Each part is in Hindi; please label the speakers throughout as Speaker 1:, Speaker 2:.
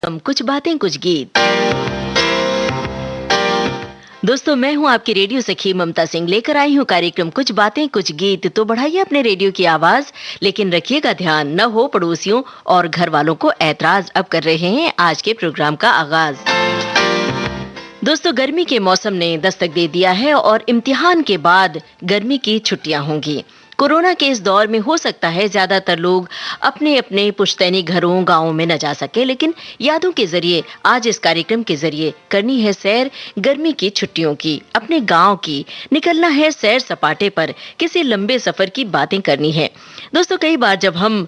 Speaker 1: कुछ बातें कुछ गीत। दोस्तों, मैं हूं आपकी रेडियो सखी ममता सिंह, लेकर आई हूं कार्यक्रम कुछ बातें कुछ गीत। तो बढ़ाइए अपने रेडियो की आवाज, लेकिन रखिएगा ध्यान न हो पड़ोसियों और घर वालों को ऐतराज। अब कर रहे हैं आज के प्रोग्राम का आगाज। दोस्तों, गर्मी के मौसम ने दस्तक दे दिया है और इम्तिहान के बाद गर्मी की छुट्टियां होंगी। कोरोना के इस दौर में हो सकता है ज्यादातर लोग अपने अपने पुश्तैनी घरों गांवों में न जा सके, लेकिन यादों के जरिए आज इस कार्यक्रम के जरिए करनी है सैर गर्मी की छुट्टियों की, अपने गांव की। निकलना है सैर सपाटे पर, किसी लंबे सफर की बातें करनी है। दोस्तों, कई बार जब हम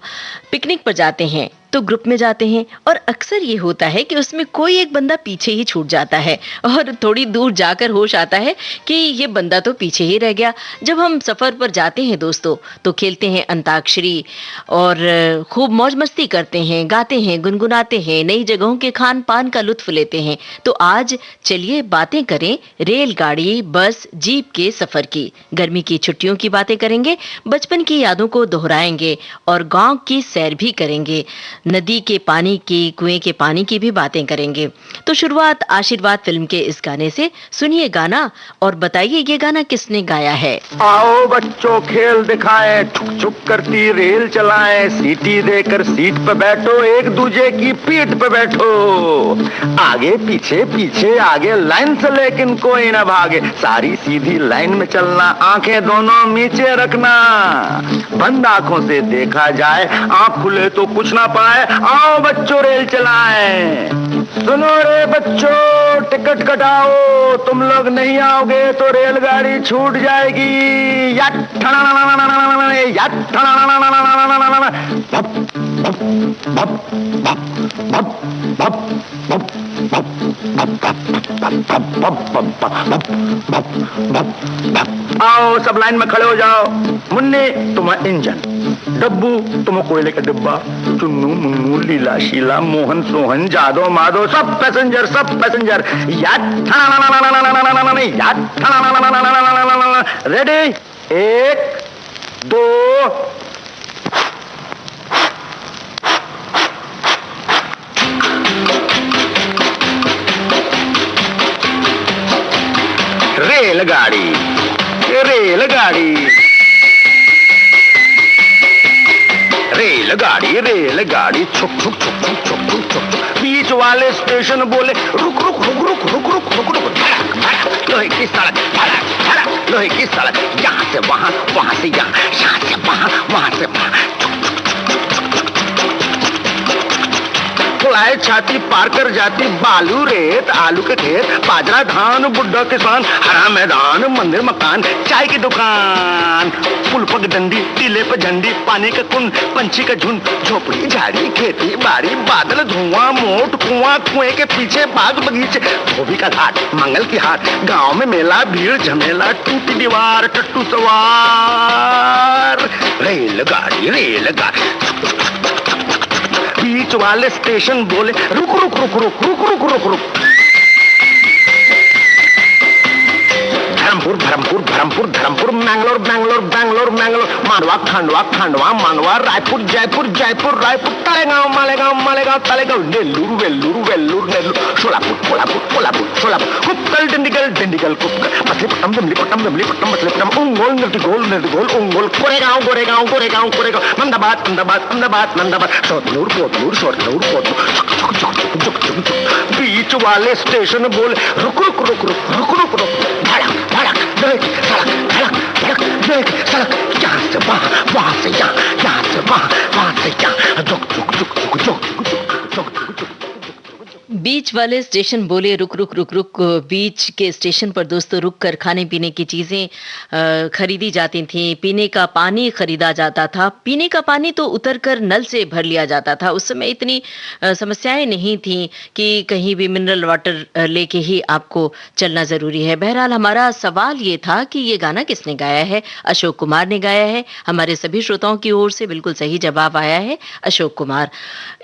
Speaker 1: पिकनिक पर जाते हैं तो ग्रुप में जाते हैं और अक्सर ये होता है कि उसमें कोई एक बंदा पीछे ही छूट जाता है और थोड़ी दूर जाकर होश आता है कि ये बंदा तो पीछे ही रह गया। जब हम सफर पर जाते हैं दोस्तों, तो खेलते हैं अंताक्षरी और खूब मौज मस्ती करते हैं, गाते हैं, गुनगुनाते हैं, नई जगहों के खान पान का लुत्फ लेते हैं। तो आज चलिए बातें करें रेलगाड़ी, बस, जीप के सफर की। गर्मी की छुट्टियों की बातें करेंगे, बचपन की यादों को दोहराएंगे और गांव की सैर भी करेंगे। नदी के पानी की, कुएं के पानी की भी बातें करेंगे। तो शुरुआत आशीर्वाद फिल्म के इस गाने से। सुनिए गाना और बताइए ये गाना किसने गाया है।
Speaker 2: आओ बच्चों खेल दिखाए, छुक छुक करती रेल चलाए, सीटी देकर सीट पे बैठो, एक दूजे की पीठ पे बैठो। आगे पीछे पीछे आगे लाइन से लेकिन कोई ना भागे, सारी सीधी लाइन में चलना, आंखें दोनों नीचे रखना। बंद आंखों से देखा जाए, आंख खुले तो कुछ ना पाए। आओ बच्चों रेल चलाएं। सुनो रे बच्चों, टिकट कटाओ, तुम लोग नहीं आओगे तो रेलगाड़ी छूट जाएगी। आओ सब लाइन में खड़े हो जाओ। मुन्नी तुम्हारा इंजन, डब्बू तुम कोयले का डिब्बा, चुन्नू मुन्नू लीला शीला मोहन सोहन जादो माधो, सब पैसेंजर रेडी, 1 2 रेलगाड़ी रेलगाड़ी रेलगाड़ी रेलगाड़ी छुक छुक छुक छुक छुक छुक छुक छुक। बीच वाले स्टेशन बोले रुक रुक रुक रुक रुक रुक रुक रुक, धड़क धड़क लोहे की सड़क, धड़क धड़क लोहे की सड़क, यहाँ से वहाँ, वहाँ से यहाँ, यहाँ से वहाँ, वहाँ से वहाँ। फुलाए छाती पार कर जाती, बालू रेत आलू के खेत, बाजरा धान बुड्ढा किसान, हरा मैदान मंदिर मकान, चाय की दुकान, पुल पग डंडी, टीले पे झंडी, पानी का कुंड, पंछी का झुंड, झोपड़ी झाड़ी खेती बाड़ी, बादल धुआं मोट कुआं, कुएं के पीछे बाग बगीचे, धोबी का घाट मंगल की हाट, गांव में मेला भीड़ झमेला, टूटी दीवार टट्टू सवार। रेलगाड़ी रेलगाड़ी, बीच वाले स्टेशन बोले रुक रुक रुक रुक रुक रुक रुक रुक। धर्मपुर धर्मपुर धर्मपुर धर्मपुर, मैंगलोर बैंगलोर बैंगलोर मैंगलोर, मांडवा खांडवा खांडवा मांडवा, रायपुर जयपुर जयपुर रायपुर, तलेगांव मालेगांव मालेगांव तलेगांव, नेल्लूर वेल्लूर वेल्लूर नेल्लूर, सोलापुर कोल्हापुर कोल्हापुर सोलापुर, कुक्कल डिंडिगल डिंडिगल कुक्कल, मछलीपट्टनम दिमलीपट्टनम दिमलीपट्टनम मछलीपट्टनम, उंगोल निर्तिगोल उंगोल, गोरेगांव गोरेगांव गोरेगांव गोरेगांव, अहमदाबाद अहमदाबाद अहमदाबाद अहमदाबाद, शोधनूर कोतनूर शोधनूर कोतनूर। बीच वाले स्टेशन बोले रुक रुक रुक रुक रुक रुक रुक, धड़क धड़क धड़क धड़क धड़क धड़क सड़क, यहाँ से वहाँ, वहाँ से यहाँ, यहाँ से वहाँ, वहाँ से यहाँ, झुक झुक झुक झुक झुक झुक झुक झुक।
Speaker 1: बीच वाले स्टेशन बोले रुक रुक रुक रुक। बीच के स्टेशन पर दोस्तों रुक कर खाने पीने की चीजें खरीदी जाती थी, पीने का पानी खरीदा जाता था। पीने का पानी तो उतर कर नल से भर लिया जाता था। उस समय इतनी समस्याएं नहीं थी कि कहीं भी मिनरल वाटर लेके ही आपको चलना जरूरी है। बहरहाल हमारा सवाल ये था कि ये गाना किसने गाया है। अशोक कुमार ने गाया है। हमारे सभी श्रोताओं की ओर से बिल्कुल सही जवाब आया है, अशोक कुमार।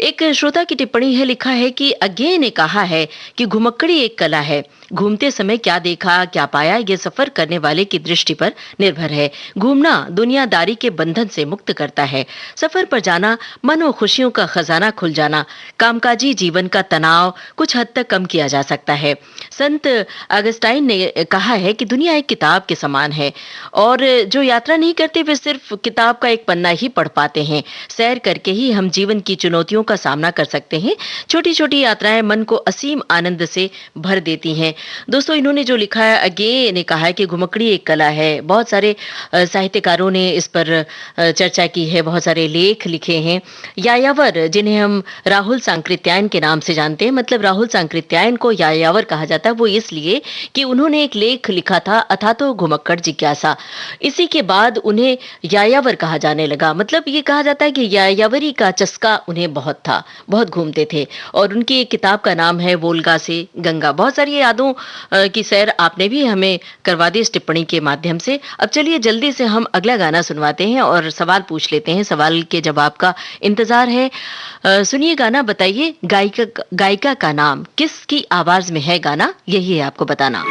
Speaker 1: एक श्रोता की टिप्पणी है, लिखा है कि अगेन ने कहा है कि घुमक्कड़ी एक कला है। घूमते समय क्या देखा, क्या पाया, ये सफर करने वाले की दृष्टि पर निर्भर है। घूमना दुनियादारी के बंधन से मुक्त करता है। सफर पर जाना, मन और खुशियों का खजाना खुल जाना, कामकाजी जीवन का तनाव कुछ हद तक कम किया जा सकता है। संत अगस्टाइन ने कहा है कि दुनिया एक किताब के समान है और जो यात्रा नहीं करते वे सिर्फ किताब का एक पन्ना ही पढ़ पाते हैं। सैर करके ही हम जीवन की चुनौतियों का सामना कर सकते हैं। छोटी छोटी यात्राएं मन को असीम आनंद से भर देती हैं। दोस्तों, इन्होंने जो लिखा है, अगे ने कहा है कि घुमक्कड़ी एक कला है। बहुत सारे साहित्यकारों ने इस पर चर्चा की है, बहुत सारे लेख लिखे हैं। यायावर, जिन्हें हम राहुल सांकृत्यायन के नाम से जानते हैं, मतलब राहुल सांकृत्यायन को यायावर कहा जाता है, वो इसलिए कि उन्होंने एक लेख लिखा था, अथातो घुमक्कड़ जिज्ञासा। इसी के बाद उन्हें यायावर कहा जाने लगा। मतलब ये कहा जाता है कि यायावरी का चस्का उन्हें बहुत था, बहुत घूमते थे। और उनकी एक किताब का नाम है वोल्गा से गंगा। बहुत सारी यादों की सैर आपने भी हमें करवा दी इस टिप्पणी के माध्यम से। अब चलिए जल्दी से हम अगला गाना सुनवाते हैं और सवाल पूछ लेते हैं। सवाल के जवाब का इंतजार है। सुनिए गाना, बताइए गायिका का नाम। किसकी आवाज में है गाना, यही है आपको बताना।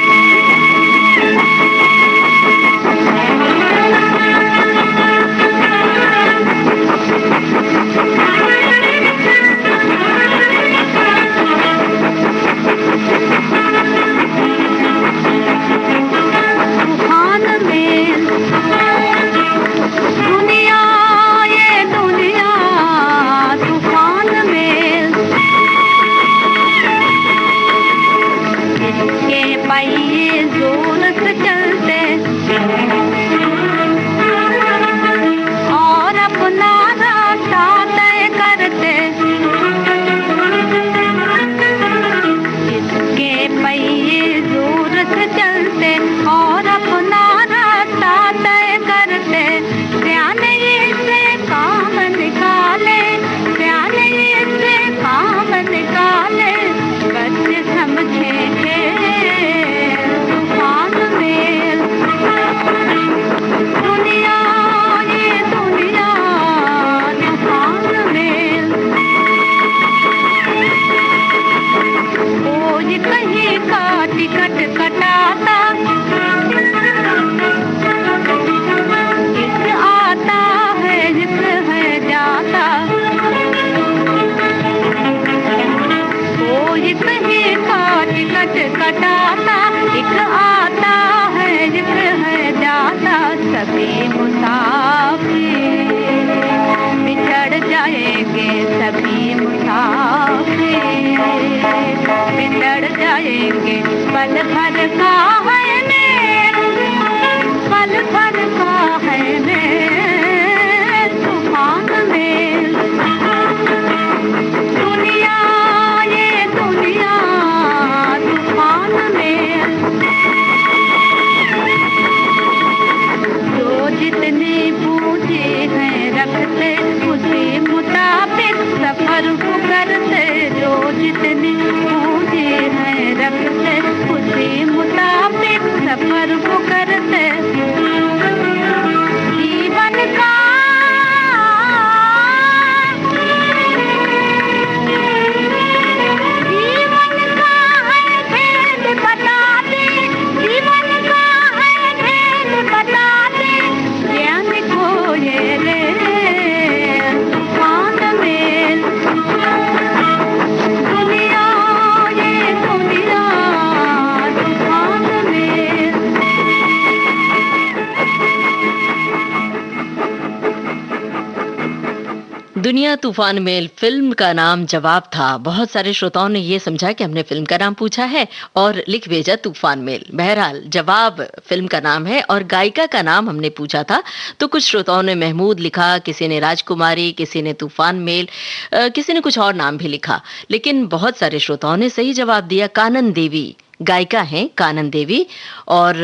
Speaker 1: दुनिया तूफान में फिल्म का नाम जवाब था। बहुत सारे श्रोताओं ने ये समझा कि हमने फिल्म का नाम पूछा है और लिख भेजा तूफान मेल। बहरहाल जवाब फिल्म का नाम है और गायिका का नाम हमने पूछा था। तो कुछ श्रोताओं ने महमूद लिखा, किसी ने राजकुमारी, किसी ने तूफान मेल, किसी ने कुछ और नाम भी लिखा। लेकिन बहुत सारे श्रोताओं ने सही जवाब दिया, कानन देवी। गायिका हैं कानन देवी और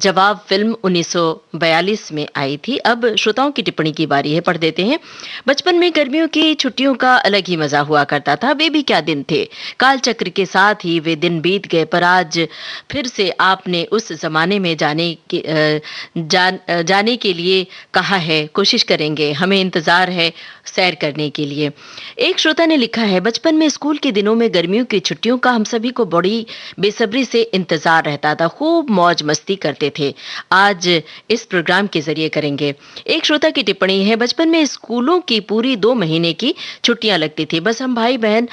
Speaker 1: जवाब फिल्म 1942 में आई थी। अब श्रोताओं की टिप्पणी की बारी है, पढ़ देते हैं। बचपन में गर्मियों की छुट्टियों का अलग ही मजा हुआ करता था। वे भी क्या दिन थे, काल चक्र के साथ ही वे दिन बीत गए, पर आज फिर से आपने उस जमाने में जाने के लिए कहा है। कोशिश करेंगे, हमें इंतजार है सैर करने के लिए। एक श्रोता ने लिखा है, बचपन में स्कूल के दिनों में गर्मियों की छुट्टियों का हम सभी को बड़ी बेसब्री से इंतजार रहता था। खूब मौज मस्ती करते थे। आज इस प्रोग्राम के जरिए करेंगे। एक श्रोता की टिप्पणी है, बचपन में स्कूलों की पूरी 2 महीने की छुट्टियां लगती थी। बस हम भाई बहन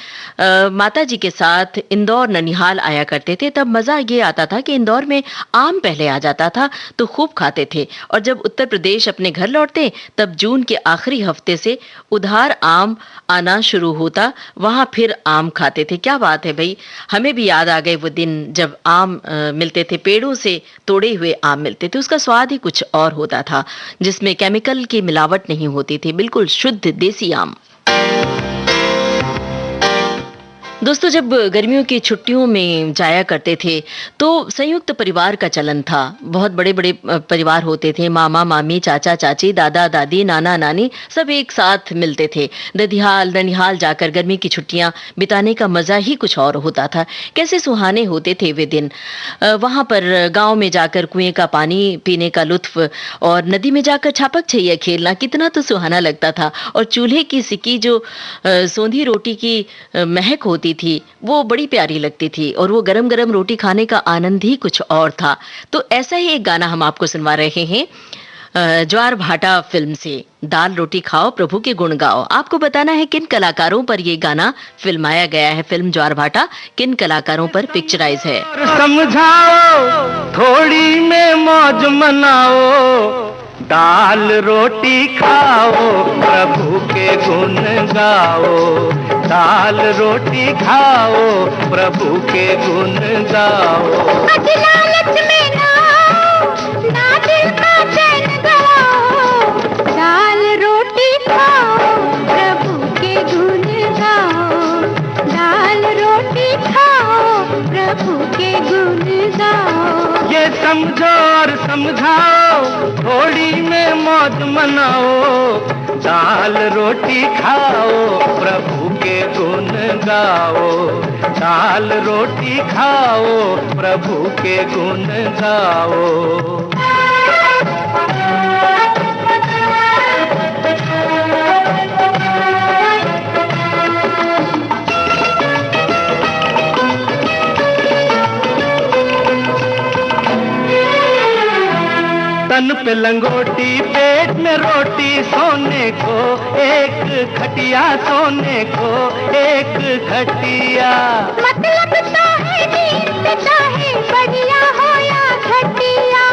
Speaker 1: माता जी के साथ इंदौर ननिहाल आया करते थे। तब मजा ये आता था कि इंदौर में आम पहले आ जाता था तो खूब खाते थे, और जब उत्तर प्रदेश अपने घर लौटते तब जून के आखिरी हफ्ते से उधार आम आना शुरू होता, वहां फिर आम खाते थे। क्या बात है भाई, हमें भी याद आ गए वो दिन जब आम मिलते थे, पेड़ों से तोड़े हुए आम मिलते थे। उसका स्वाद ही कुछ और होता था, जिसमें केमिकल की मिलावट नहीं होती थी, बिल्कुल शुद्ध देसी आम। दोस्तों, जब गर्मियों की छुट्टियों में जाया करते थे तो संयुक्त परिवार का चलन था। बहुत बड़े बड़े परिवार होते थे, मामा मामी, चाचा चाची, दादा दादी, नाना नानी, सब एक साथ मिलते थे। ददिहाल ननिहाल जाकर गर्मी की छुट्टियां बिताने का मजा ही कुछ और होता था। कैसे सुहाने होते थे वे दिन। वहां पर गांव में जाकर कुएं का पानी पीने का लुत्फ और नदी में जाकर छापक छैया खेलना कितना तो सुहाना लगता था। और चूल्हे की सिकी जो सोंधी रोटी की महक होती थी वो बड़ी प्यारी लगती थी, और वो गरम गरम रोटी खाने का आनंद ही कुछ और था। तो ऐसा ही एक गाना हम आपको सुनवा रहे हैं ज्वार भाटा फिल्म से। दाल रोटी खाओ प्रभु के गुण गाओ। आपको बताना है किन कलाकारों पर ये गाना फिल्माया गया है। फिल्म ज्वार भाटा किन कलाकारों पर पिक्चराइज है।
Speaker 2: समझाओ थोड़ी में मौज मनाओ, दाल रोटी खाओ प्रभु के गुण गाओ, दाल रोटी खाओ प्रभु के गुण गाओ।
Speaker 3: लालच में ना आओ, ना दिल का चैन गवाओ, दाल रोटी खाओ प्रभु के गुण गाओ, दाल रोटी खाओ प्रभु के गुण गाओ।
Speaker 2: ये समझो और समझाओ थोड़ी में मौज मनाओ, दाल रोटी खाओ प्रभु के गुण गाओ, दाल रोटी खाओ प्रभु के गुण गाओ। तन पे लंगोटी पेट में रोटी, सोने को एक खटिया, सोने को एक खटिया।
Speaker 3: मतलब तो है नींद चाहे बढ़िया हो या घटिया,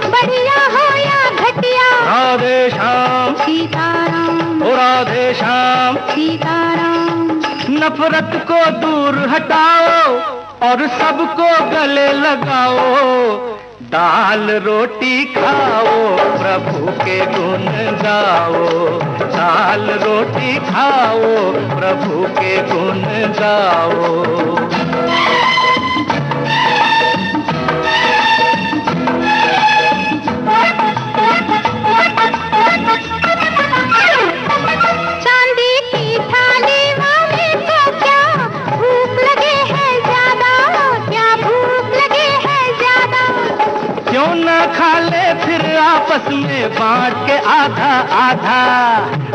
Speaker 3: बढ़िया हो या घटिया।
Speaker 2: राधे श्याम
Speaker 3: सीताराम,
Speaker 2: ओ राधे श्याम
Speaker 3: सीताराम।
Speaker 2: नफरत को दूर हटाओ और सबको गले लगाओ, दाल रोटी खाओ प्रभु के गुण गाओ, दाल रोटी खाओ प्रभु के गुण गाओ।
Speaker 3: चांदी की थाली वाले को क्या भूख लगे है ज्यादा, क्या भूख लगे है ज्यादा।
Speaker 2: क्यों न खा ले फिर आपस में बांट के आधा आधा,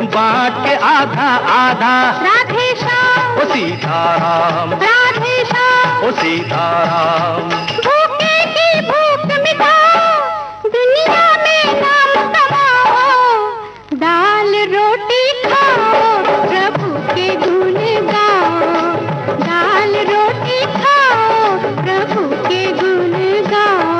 Speaker 2: बांट के आधा आधा।
Speaker 3: राधे श्याम,
Speaker 2: ओ सीताराम,
Speaker 3: राधे श्याम।
Speaker 2: ओ सीताराम।
Speaker 3: भूखे की भूख मिटाओ, दुनिया में नाम कमाओ, दाल रोटी खाओ प्रभु के गुण गाओ, दाल रोटी खाओ प्रभु के गुण गाओ।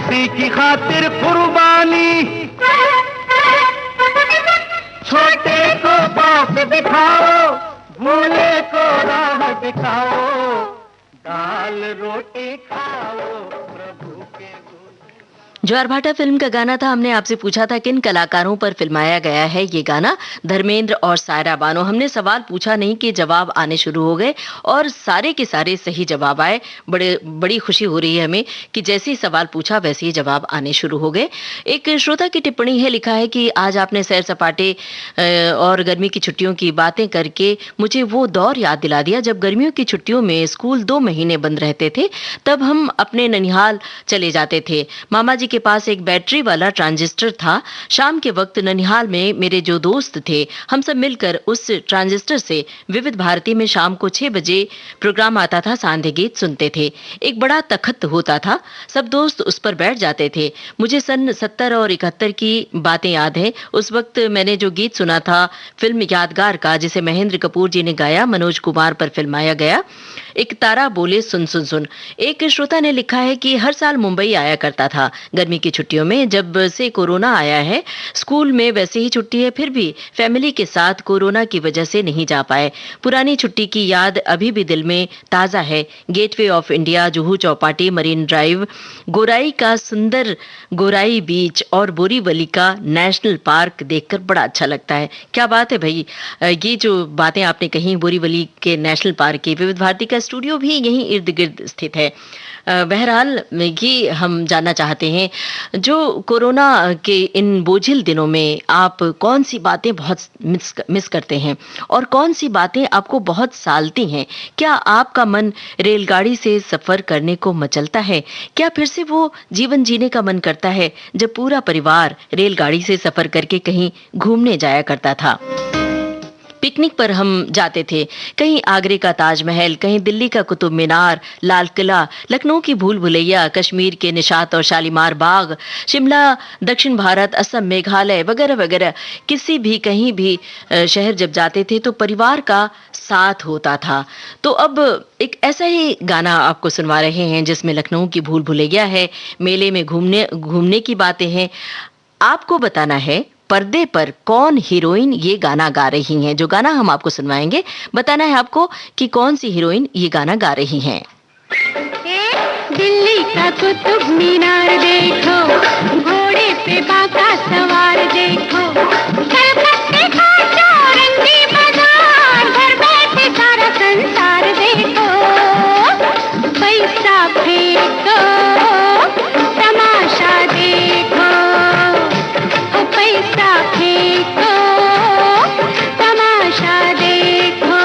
Speaker 2: किसी की खातिर कुर्बानी, छोटे को बाप दिखाओ, भूले को राह दिखाओ, दाल रोटी खाओ प्रभु के गुण।
Speaker 1: ज्वार भाटा फिल्म का गाना था। हमने आपसे पूछा था किन कलाकारों पर फिल्माया गया है ये गाना, धर्मेंद्र और सायरा बानो। हमने सवाल पूछा नहीं कि जवाब आने शुरू हो गए और सारे के सारे सही जवाब आए। बड़ी खुशी हो रही है हमें कि जैसे ही सवाल पूछा वैसे ही जवाब आने शुरू हो गए। एक श्रोता की टिप्पणी है, लिखा है कि आज आपने सैर सपाटे और गर्मी की छुट्टियों की बातें करके मुझे वो दौर याद दिला दिया जब गर्मियों की छुट्टियों में स्कूल 2 महीने बंद रहते थे। तब हम अपने ननिहाल चले जाते थे। मामा जी के पास एक बैटरी वाला ट्रांजिस्टर था। शाम के वक्त ननिहाल में मेरे जो दोस्त थे, हम सब मिलकर उस ट्रांजिस्टर से विविध भारती में शाम को 6 बजे प्रोग्राम आता था, सांध्य गीत सुनते थे। एक बड़ा तख्त होता था, सब दोस्त उस पर बैठ जाते थे। मुझे सन 70 और 71 की बातें याद है। उस वक्त मैंने जो गीत सुना था फिल्म यादगार का, जिसे महेंद्र कपूर जी ने गाया, मनोज कुमार पर फिल्माया गया, एक तारा बोले सुन सुन सुन। एक श्रोता ने लिखा है कि हर साल मुंबई आया करता था गर्मी की छुट्टियों में। जब से कोरोना आया है, स्कूल में वैसे ही छुट्टी है, फिर भी फैमिली के साथ कोरोना की वजह से नहीं जा पाए। पुरानी छुट्टी की याद अभी भी दिल में ताजा है। Gateway of India, Juhu Chowpatty, marine drive, Gorai का सुंदर गोराई बीच और बोरीवली का नेशनल पार्क देखकर बड़ा अच्छा लगता है। क्या बात है भाई, ये जो बातें आपने कही बोरीवली के नेशनल पार्क की, विविध भारती का स्टूडियो भी यहीं इर्द गिर्द स्थित है। बहरहाल ये हम जानना चाहते हैं, जो कोरोना के इन बोझिल दिनों में आप कौन सी बातें बहुत मिस करते हैं और कौन सी बातें आपको बहुत सालती हैं? क्या आपका मन रेलगाड़ी से सफर करने को मचलता है? क्या फिर से वो जीवन जीने का मन करता है जब पूरा परिवार रेलगाड़ी से सफर करके कहीं घूमने जाया करता था? पिकनिक पर हम जाते थे, कहीं आगरे का ताजमहल, कहीं दिल्ली का कुतुब मीनार, लाल किला, लखनऊ की भूल भुलैया, कश्मीर के निशात और शालीमार बाग, शिमला, दक्षिण भारत, असम, मेघालय वगैरह वगैरह। किसी भी कहीं भी शहर जब जाते थे तो परिवार का साथ होता था। तो अब एक ऐसा ही गाना आपको सुनवा रहे हैं जिसमें लखनऊ की भूल भुलैया है, मेले में घूमने की बातें हैं। आपको बताना है पर्दे पर कौन हीरोइन ये गाना गा रही हैं। जो गाना हम आपको सुनवाएंगे, बताना है आपको कि कौन सी हीरोइन ये गाना गा रही हैं।
Speaker 3: दिल्ली का कुतुब मीनार देखो, घोड़े पे बाका सवार देखो, कलकत्ते का चौरंगी बाजार, घर बैठे सारा संसार देखो, पैसा फेंको तमाशा देखो, पैसा फेंको तमाशा देखो।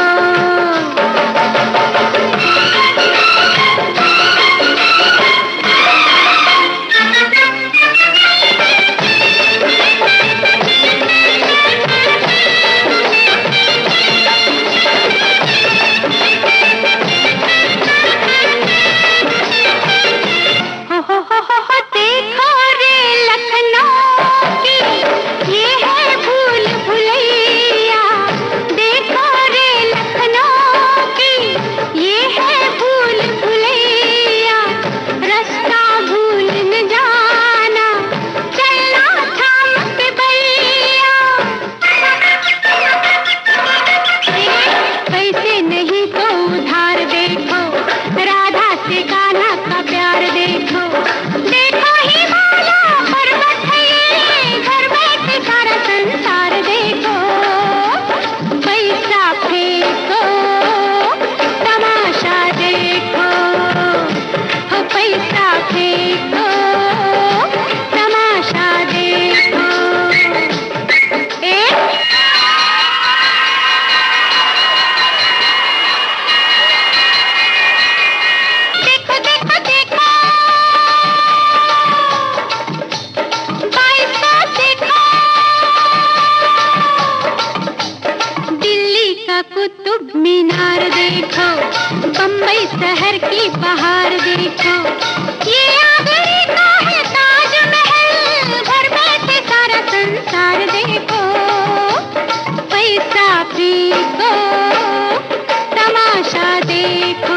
Speaker 3: देखो,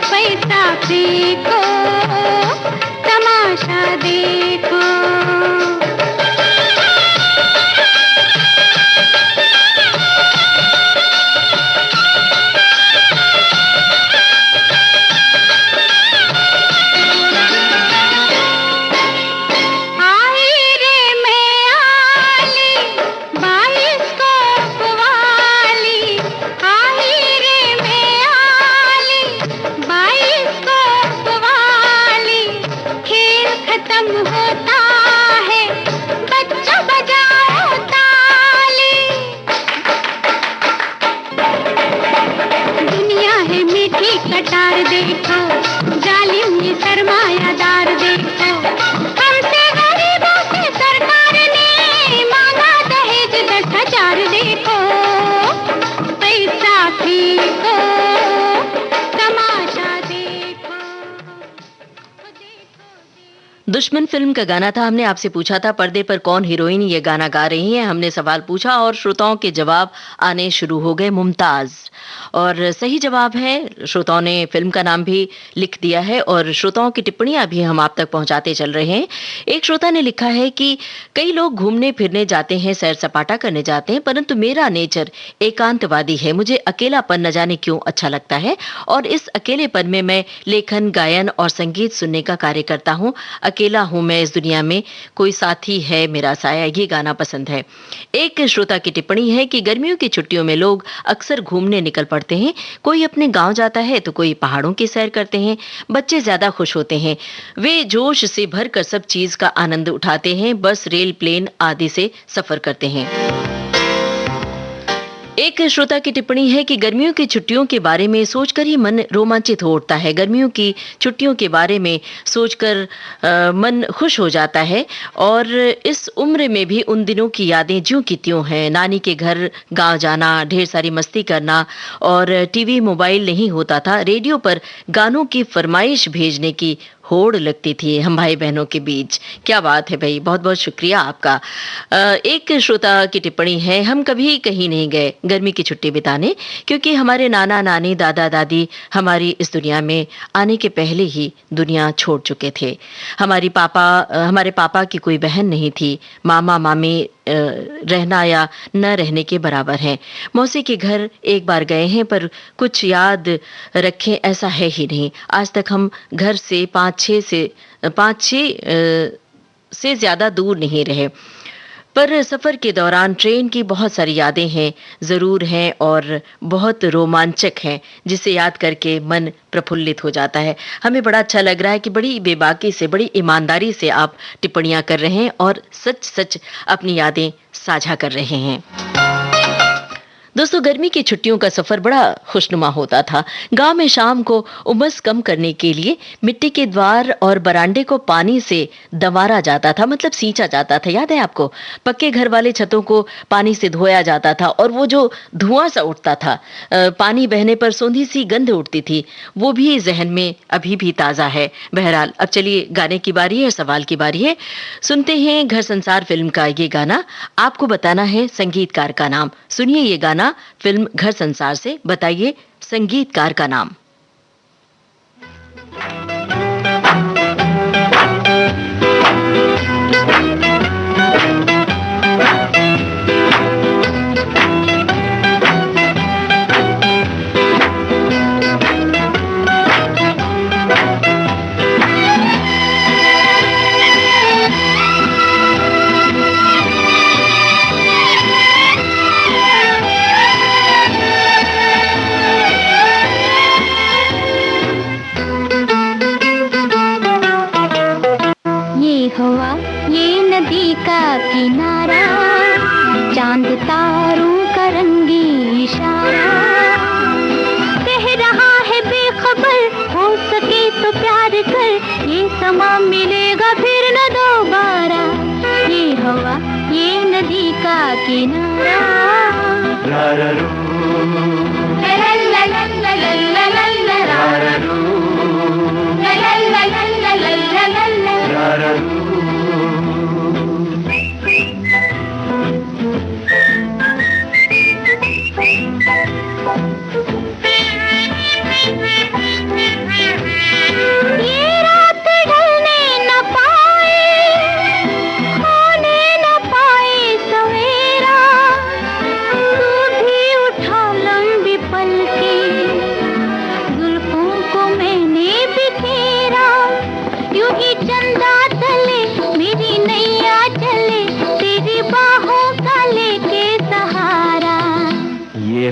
Speaker 3: पैसा फेंको खत्म होता है, बच्चों बजाओ ताली। दुनिया है मीठी कटार देखो, जालिम ये सरमायादार देखो, हमसे गरीबों से सरकार ने मांगा दहेज 10,000 देखो। पैसा फेंको, तमाशा देखो,
Speaker 1: दुश्मन फिल्म का गाना था। हमने आपसे पूछा था पर्दे पर कौन हीरोइन ये गाना गा रही है। हमने सवाल पूछा और श्रोताओं के जवाब आने शुरू हो गए। मुमताज और सही जवाब है। श्रोताओं ने फिल्म का नाम भी लिख दिया है और श्रोताओं की टिप्पणियां भी हम आप तक पहुंचाते चल रहे हैं। एक श्रोता ने लिखा है कि कई लोग घूमने फिरने जाते हैं, सैर सपाटा करने जाते हैं, परंतु मेरा नेचर एकांतवादी है। मुझे अकेलापन न जाने क्यों अच्छा लगता है और इस अकेलेपन में मैं लेखन, गायन और संगीत सुनने का कार्य करता हूँ। अकेला हूं मैं इस दुनिया में, कोई साथी है मेरा साया। ये गाना पसंद है। एक श्रोता की टिप्पणी है कि गर्मियों की छुट्टियों में लोग अक्सर घूमने निकल पड़ते हैं। कोई अपने गांव जाता है तो कोई पहाड़ों की सैर करते हैं। बच्चे ज्यादा खुश होते हैं, वे जोश से भरकर सब चीज का आनंद उठाते हैं। बस, रेल, प्लेन आदि से सफर करते हैं। एक श्रोता की टिप्पणी है कि गर्मियों की छुट्टियों के बारे में सोचकर ही मन रोमांचित हो उठता है। गर्मियों की छुट्टियों के बारे में सोचकर मन खुश हो जाता है और इस उम्र में भी उन दिनों की यादें ज्यों की त्यों हैं। नानी के घर गांव जाना, ढेर सारी मस्ती करना और टीवी मोबाइल नहीं होता था। रेडियो पर गानों की फरमाइश भेजने की होड़ लगती थी हम भाई बहनों के बीच। क्या बात है भाई, बहुत बहुत शुक्रिया आपका। एक श्रोता की टिप्पणी है, हम कभी कहीं नहीं गए गर्मी की छुट्टी बिताने, क्योंकि हमारे नाना नानी दादा दादी हमारी इस दुनिया में आने के पहले ही दुनिया छोड़ चुके थे। हमारे पापा की कोई बहन नहीं थी। मामा मामी रहना या न रहने के बराबर हैं। मौसी के घर एक बार गए हैं पर कुछ याद रखें ऐसा है ही नहीं। आज तक हम घर से 5-6 से ज्यादा दूर नहीं रहे, पर सफर के दौरान ट्रेन की बहुत सारी यादें हैं, जरूर हैं और बहुत रोमांचक हैं, जिसे याद करके मन प्रफुल्लित हो जाता है। हमें बड़ा अच्छा लग रहा है कि बड़ी बेबाकी से, बड़ी ईमानदारी से आप टिप्पणियां कर रहे हैं और सच सच अपनी यादें साझा कर रहे हैं। दोस्तों, गर्मी की छुट्टियों का सफर बड़ा खुशनुमा होता था। गांव में शाम को उमस कम करने के लिए मिट्टी के द्वार और बरामदे को पानी से दंवारा जाता था, मतलब सींचा जाता था। याद है आपको? पक्के घर वाले छतों को पानी से धोया जाता था और वो जो धुआं सा उठता था, पानी बहने पर सोंधी सी गंध उठती थी, वो भी जहन में अभी भी ताजा है। बहरहाल, अब चलिए गाने की बारी है, सवाल की बारी है। सुनते हैं घर संसार फिल्म का ये गाना। आपको बताना है संगीतकार का नाम। सुनिए ये गाना फिल्म घर संसार से, बताइए संगीतकार का नाम।
Speaker 3: हवा, ये नदी का किनारा, चांद तारों का रंगी इशारा, कह रहा है बेखबर, हो सके तो प्यार कर, ये समा मिलेगा फिर न दोबारा। ये हवा, ये नदी का किनारा।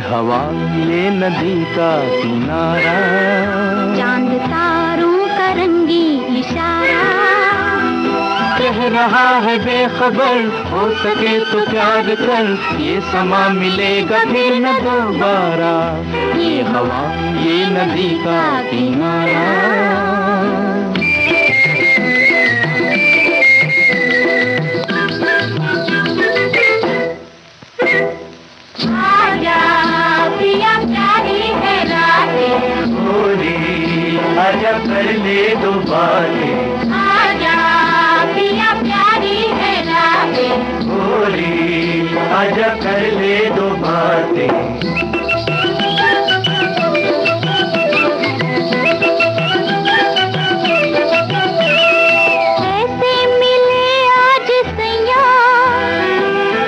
Speaker 2: हवा, ये नदी का किनारा,
Speaker 3: चांद तारों का रंगी इशारा,
Speaker 4: कह रहा है बेखबर, हो सके तो प्यार कर, ये समा मिलेगा फिर न दोबारा, ये हवा ये नदी का किनारा। आजा कर ले दो बातें,
Speaker 3: आजा पिया प्यारी है रातें,
Speaker 4: गोरी आजा कर ले दो बातें।
Speaker 3: ऐसे मिले आज सैया,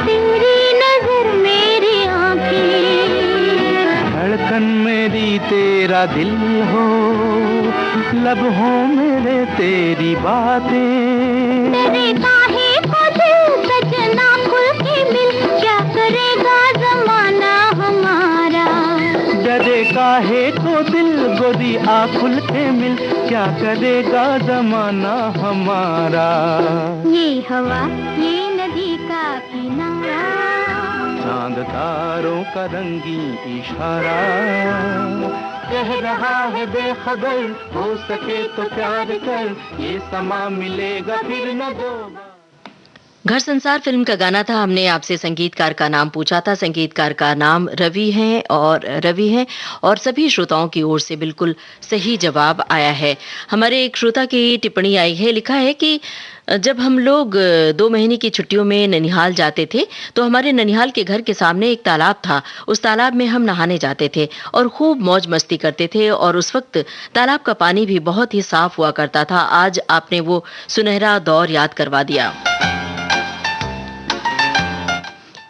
Speaker 3: तेरी नजर मेरी आंखें,
Speaker 4: धड़कन मेरी तेरा दिल हो, लब हो मेरे तेरी बातें।
Speaker 3: तेरे काहे को दिल सजना खुल के मिल, क्या करेगा जमाना हमारा।
Speaker 4: डरे काहे को दिल गोरी आ खुल के मिल, क्या करेगा जमाना हमारा।
Speaker 3: ये हवा ये नदी का किनारा,
Speaker 4: चांद तारों का रंगी इशारा, कह रहा है बेखबर, हो सके तो प्यार कर, ये समा मिलेगा फिर न दोबारा।
Speaker 1: घर संसार फिल्म का गाना था। हमने आपसे संगीतकार का नाम पूछा था। संगीतकार का नाम रवि है और सभी श्रोताओं की ओर से बिल्कुल सही जवाब आया है। हमारे एक श्रोता की टिप्पणी आई है, लिखा है कि जब हम लोग 2 महीने की छुट्टियों में ननिहाल जाते थे तो हमारे ननिहाल के घर के सामने एक तालाब था। उस तालाब में हम नहाने जाते थे और खूब मौज मस्ती करते थे और उस वक्त तालाब का पानी भी बहुत ही साफ हुआ करता था। आज आपने वो सुनहरा दौर याद करवा दिया।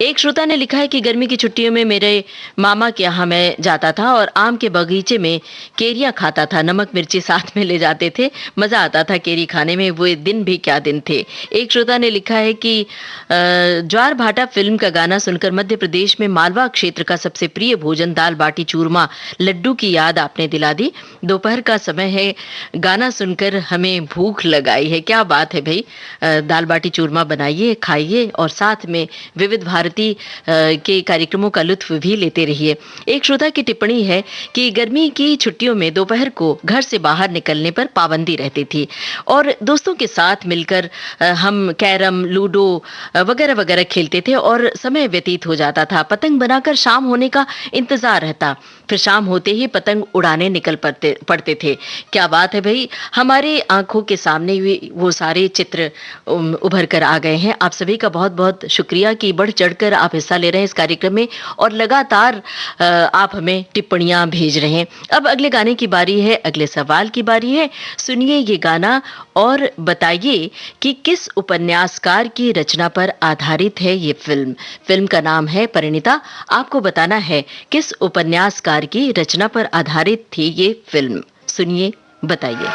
Speaker 1: एक श्रोता ने लिखा है कि गर्मी की छुट्टियों में मेरे मामा के यहाँ मैं जाता था और आम के बगीचे में केरियां खाता था। नमक मिर्ची साथ में ले जाते थे, मजा आता था केरी खाने में। वो दिन भी क्या दिन थे। एक श्रोता ने लिखा है कि ज्वार भाटा फिल्म का गाना सुनकर मध्य प्रदेश में मालवा क्षेत्र का सबसे प्रिय भोजन दाल बाटी चूरमा लड्डू की याद आपने दिला दी। दोपहर का समय है, गाना सुनकर हमें भूख लगाई है। क्या बात है भाई, दाल बाटी चूरमा बनाइए, खाइए और साथ में विविध भारती के कार्यक्रमों का लुत्फ भी लेते रहिए। एक श्रोता की टिप्पणी है कि गर्मी की छुट्टियों में दोपहर को घर से बाहर निकलने पर पाबंदी रहती थी और दोस्तों के साथ मिलकर हम कैरम, लूडो वगैरह वगैरह खेलते थे और समय व्यतीत हो जाता था। पतंग बनाकर शाम होने का इंतजार रहता, फिर शाम होते ही पतंग उड़ाने निकल पड़ते थे। क्या बात है भाई, हमारे आंखों के सामने वो सारे चित्र उभर कर आ गए हैं। आप सभी का बहुत बहुत शुक्रिया कि बढ़ चढ़कर आप हिस्सा ले रहे हैं इस कार्यक्रम में और लगातार आप हमें टिप्पणियां भेज रहे हैं। अब अगले गाने की बारी है, अगले सवाल की बारी है। सुनिए ये गाना और बताइए कि किस उपन्यासकार की रचना पर आधारित है ये फिल्म। फिल्म का नाम है परिणीता। आपको बताना है किस उपन्यासकार की रचना पर आधारित थी ये फिल्म। सुनिए, बताइए।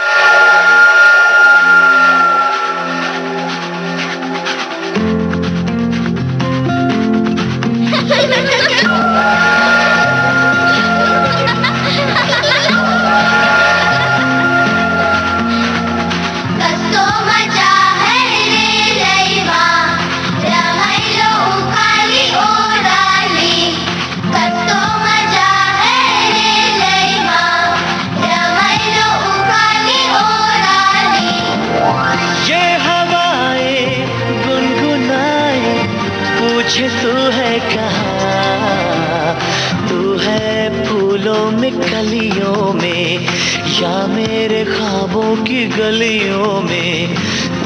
Speaker 5: कलियों में या मेरे ख्वाबों की गलियों में,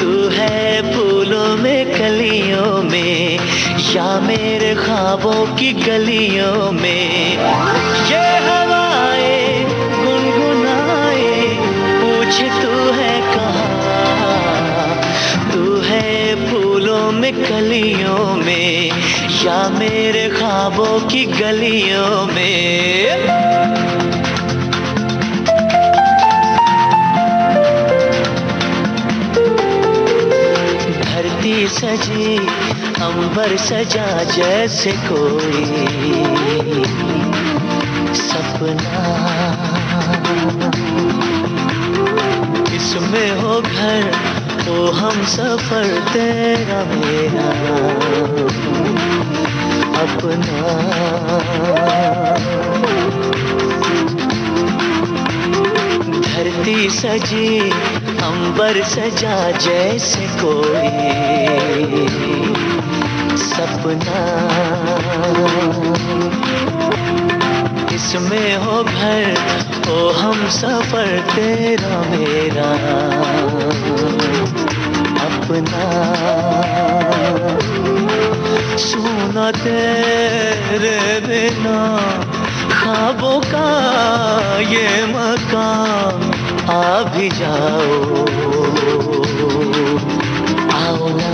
Speaker 5: तू है फूलों में कलियों में या मेरे ख्वाबों की गलियों में। ये हवाएं गुनगुनाए पूछे तू है कहाँ, तू है फूलों में कलियों में या मेरे ख्वाबों की गलियों में। सजी अंबर सजा जैसे कोई सपना, इसमें हो घर ओ हम सफर तेरा मेरा अपना। धरती सजी अंबर सजा जैसे कोई सपना, इसमें हो घर ओ हम सफर तेरा मेरा अपना। सुना तेरे बिना ख्वाबों का ये मकान, आ भी जाओ आओ ना।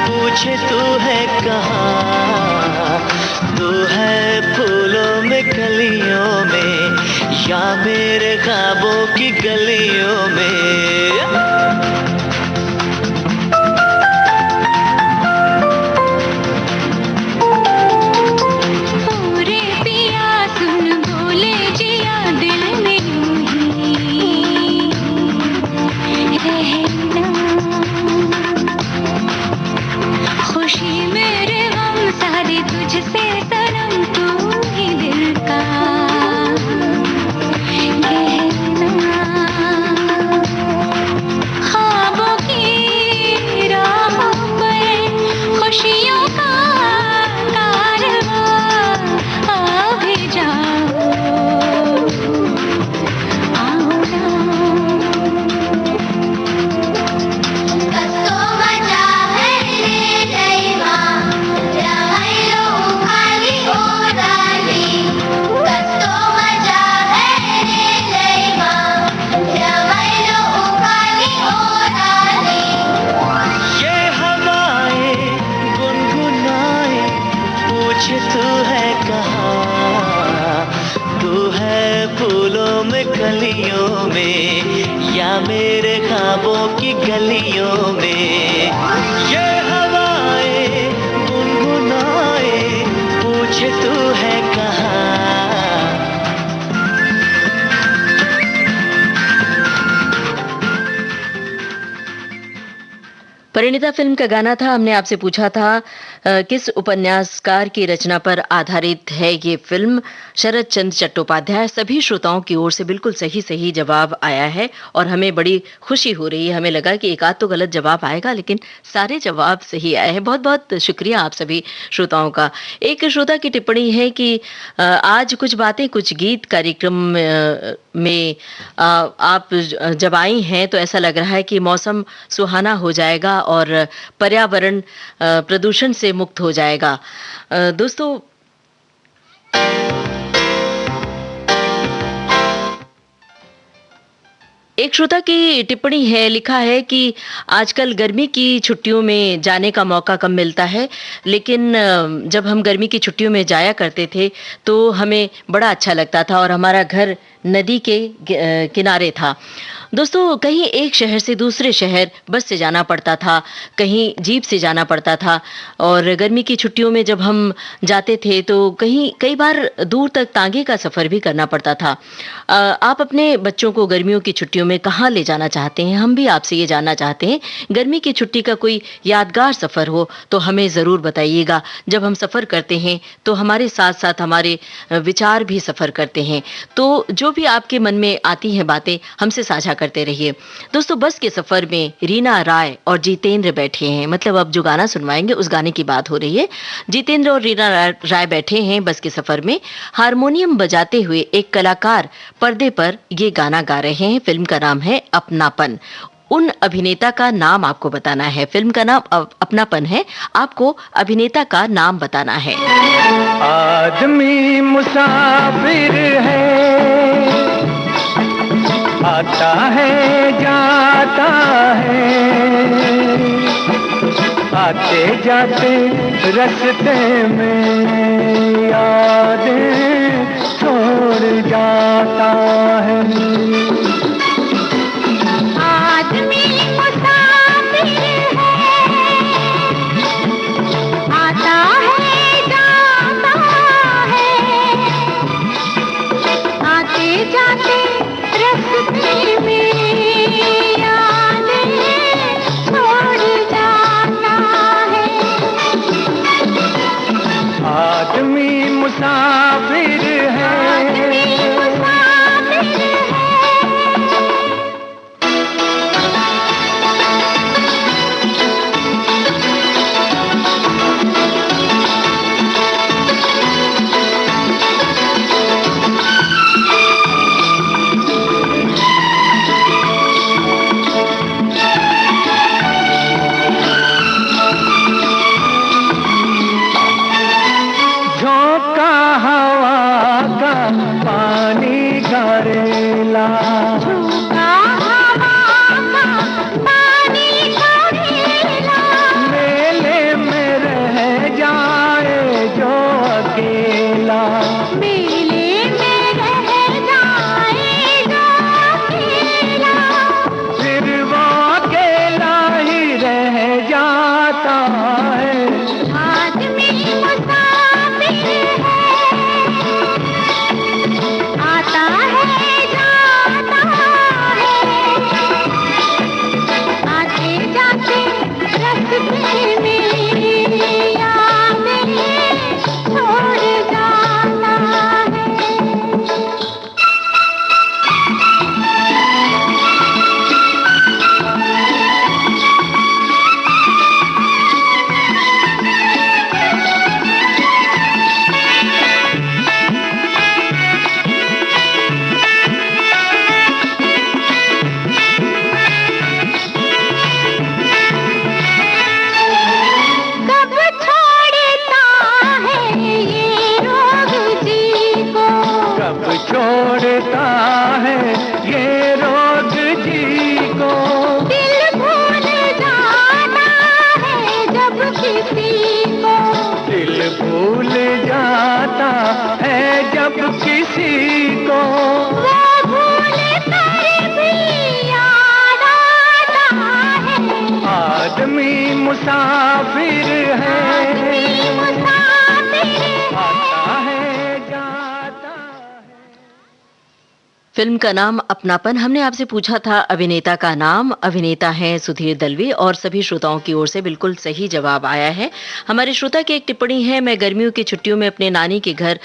Speaker 5: पूछे तू है कहाँ, तू है फूलों में कलियों में या मेरे ख्वाबों की गलियों में।
Speaker 1: परिणीता फिल्म का गाना था। हमने आपसे पूछा था किस उपन्यासकार की रचना पर आधारित है ये फिल्म। शरद चंद्र चट्टोपाध्याय। सभी श्रोताओं की ओर से बिल्कुल सही सही जवाब आया है और हमें बड़ी खुशी हो रही है। हमें लगा कि एक आध तो गलत जवाब आएगा, लेकिन सारे जवाब सही आए हैं। बहुत बहुत शुक्रिया आप सभी श्रोताओं का। एक श्रोता की टिप्पणी है कि आज कुछ बातें कुछ गीत कार्यक्रम में आप जब आई हैं तो ऐसा लग रहा है कि मौसम सुहाना हो जाएगा और पर्यावरण प्रदूषण से मुक्त हो जाएगा। दोस्तों, एक श्रोता की टिप्पणी है, लिखा है कि आजकल गर्मी की छुट्टियों में जाने का मौका कम मिलता है, लेकिन जब हम गर्मी की छुट्टियों में जाया करते थे तो हमें बड़ा अच्छा लगता था और हमारा घर नदी के किनारे था। दोस्तों, कहीं एक शहर से दूसरे शहर बस से जाना पड़ता था, कहीं जीप से जाना पड़ता था और गर्मी की छुट्टियों में जब हम जाते थे तो कई बार दूर तक तांगे का सफ़र भी करना पड़ता था। आप अपने बच्चों को गर्मियों की छुट्टियों में कहाँ ले जाना चाहते हैं? हम भी आपसे ये जानना चाहते हैं। गर्मी की छुट्टी का कोई यादगार सफ़र हो तो हमें ज़रूर बताइएगा। जब हम सफ़र करते हैं तो हमारे साथ साथ हमारे विचार भी सफ़र करते हैं, तो जो भी आपके मन में आती हैं बातें हमसे साझा करते रहिए। दोस्तों, बस के सफर में रीना राय और जितेंद्र बैठे हैं। मतलब अब जो गाना सुनवाएंगे उस गाने की बात हो रही है। जितेंद्र और रीना राय बैठे हैं बस के सफर में। हारमोनियम बजाते हुए एक कलाकार पर्दे पर ये गाना गा रहे हैं। फिल्म का नाम है अपनापन। उन अभिनेता का नाम आपको बताना है। फिल्म का नाम अपनापन है, आपको अभिनेता का नाम बताना है।
Speaker 4: आदमी मुसाफिर है, आता है जाता है, आते जाते रास्ते में यादें छोड़ जाता है।
Speaker 3: आदमी मुसाफिर
Speaker 4: आदमी मुसाफिर है, आता है जाता है।
Speaker 1: फिल्म का नाम अपनापन। हमने आपसे पूछा था अभिनेता का नाम। अभिनेता हैं सुधीर दलवी और सभी श्रोताओं की ओर से बिल्कुल सही जवाब आया है। हमारे श्रोता की एक टिप्पणी है, मैं गर्मियों की छुट्टियों में अपने नानी के घर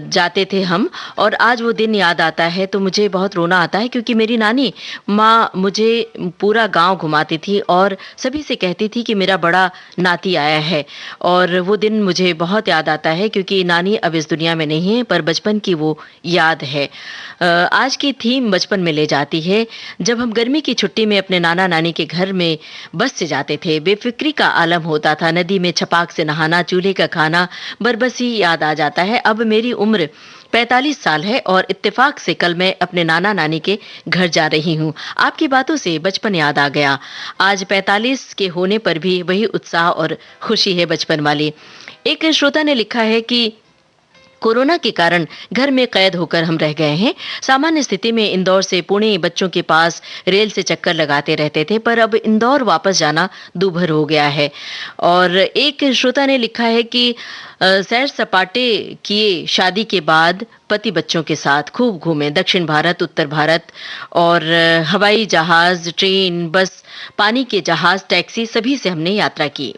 Speaker 1: जाते थे हम, और आज वो दिन याद आता है तो मुझे बहुत रोना आता है, क्योंकि मेरी नानी माँ मुझे पूरा गांव घुमाती थी और सभी से कहती थी कि मेरा बड़ा नाती आया है। और वो दिन मुझे बहुत याद आता है, क्योंकि नानी अब इस दुनिया में नहीं है, पर बचपन की वो याद है। आज की थीम बचपन में ले जाती है। जब हम गर्मी की छुट्टी में अपने नाना नानी के घर में बस से जाते थे, बेफिक्री का आलम होता था। नदी में छपाक से नहाना, चूल्हे का खाना, बरबसी याद आ जाता है। अब मेरी उम्र 45 साल है और इत्तेफाक से कल मैं अपने नाना नानी के घर जा रही हूँ। आपकी बातों से बचपन याद आ गया। आज 45 के होने पर भी वही उत्साह और खुशी है बचपन वाली। एक श्रोता ने लिखा है कि कोरोना के कारण घर में कैद होकर हम रह गए हैं। सामान्य स्थिति में इंदौर से पुणे बच्चों के पास रेल से चक्कर लगाते रहते थे, पर अब इंदौर वापस जाना दूभर हो गया है। और एक श्रोता ने लिखा है कि सैर सपाटे किए शादी के बाद, पति बच्चों के साथ खूब घूमे, दक्षिण भारत, उत्तर भारत, और हवाई जहाज, ट्रेन, बस, पानी के जहाज, टैक्सी, सभी से हमने यात्रा की।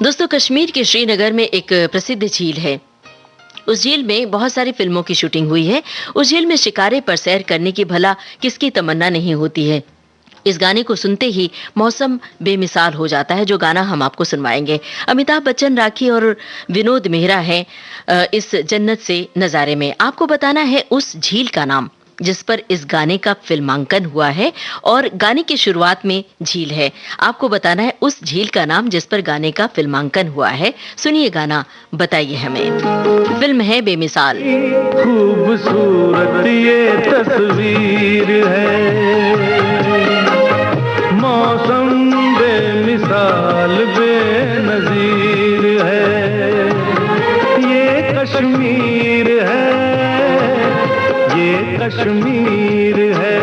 Speaker 1: दोस्तों, कश्मीर के श्रीनगर में एक प्रसिद्ध झील है। उस झील में बहुत सारी फिल्मों की शूटिंग हुई है। उस झील में शिकारे पर सैर करने की भला किसकी तमन्ना नहीं होती है। इस गाने को सुनते ही मौसम बेमिसाल हो जाता है, जो गाना हम आपको सुनवाएंगे। अमिताभ बच्चन, राखी और विनोद मेहरा हैं इस जन्नत से नजारे में। आपको बताना है उस झील का नाम जिस पर इस गाने का फिल्मांकन हुआ है, और गाने की शुरुआत में झील है। आपको बताना है उस झील का नाम जिस पर गाने का फिल्मांकन हुआ है। सुनिए गाना, बताइए हमें। फिल्म है बेमिसाल।
Speaker 4: खूबसूरत ये तस्वीर है, मौसम बेमिसाल बेनजीर है। ये कश्मीर है, ये कश्मीर है।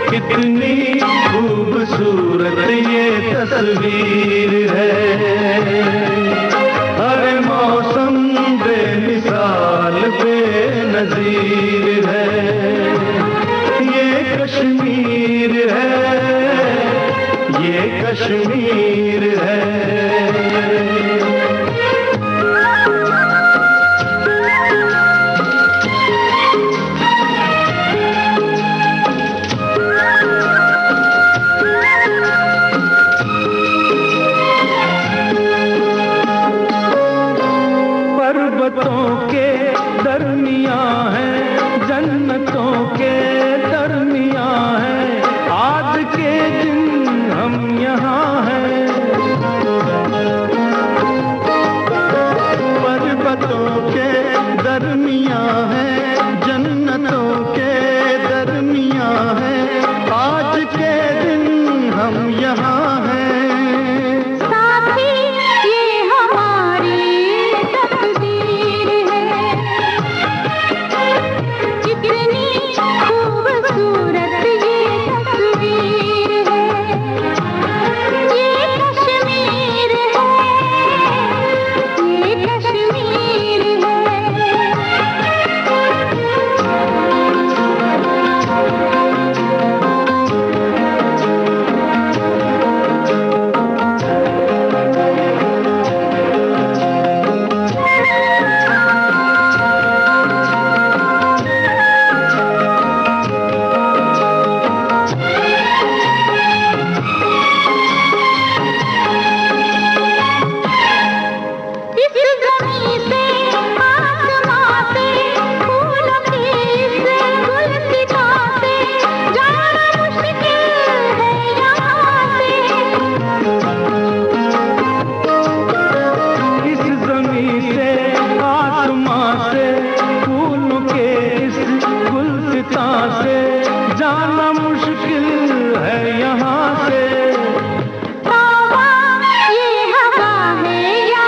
Speaker 4: कितनी खूबसूरत ये तस्वीर है। हर मौसम बेमिसाल बेनजीर है। ये कश्मीर है, ये कश्मीर है।
Speaker 3: ये हवा है या